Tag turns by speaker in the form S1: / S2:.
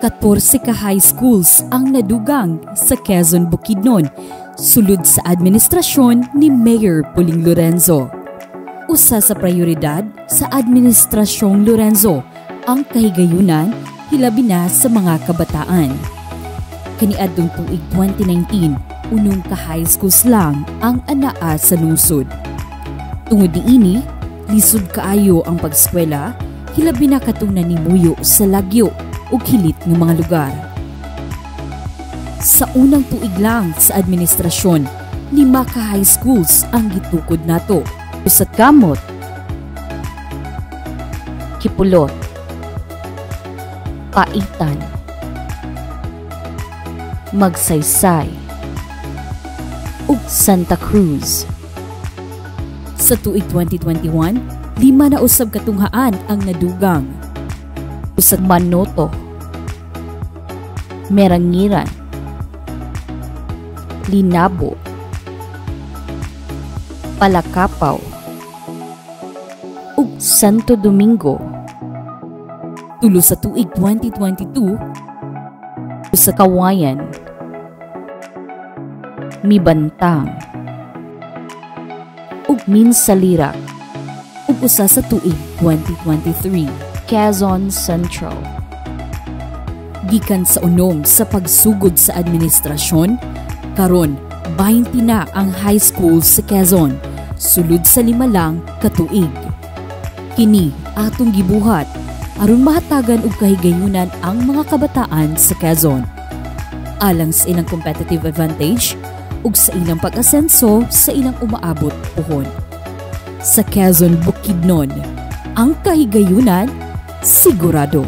S1: 14 ka high schools ang nadugang sa Quezon, Bukidnon, sulod sa administrasyon ni Mayor Puling Lorenzo. Usa sa prioridad sa administrasyong Lorenzo ang kahigayunan hilabi na sa mga kabataan. Kaniadtong tuig 2019, unong ka high schools lang ang anaa sa lungsod. Tungod niini, lisod kaayo ang pagskwela, hilabi na katong nanimuyo sa lagyo ug hilit ng mga lugar. Sa unang tuig lang sa administrasyon, 5 ka high schools ang gitukod nato. Sa Kamot, Kipulot, Paitan, Magsaysay, ug Santa Cruz. Sa tuig 2021, 5 na usab katunghaan ang nadugang. Sa Manoto, Merangiran, Linabo, Palakapaw, ug Santo Domingo. Tulo sa tuig 2022, sa Kawayan, Mibantang, ug Minsalirak, ug usa sa tuig 2023, Quezon Central. Gikan sa unom sa pagsugod sa administrasyon, karon 20 na ang high school sa Quezon, sulod sa 5 lang katuig. Kini atong gibuhat aron mahatagan og kahigayunan ang mga kabataan sa Quezon, alang sa ilang competitive advantage ug sa ilang pag-asenso sa ilang umaabot puhon. Sa Quezon, Bukidnon, ang kahigayunan sigurado.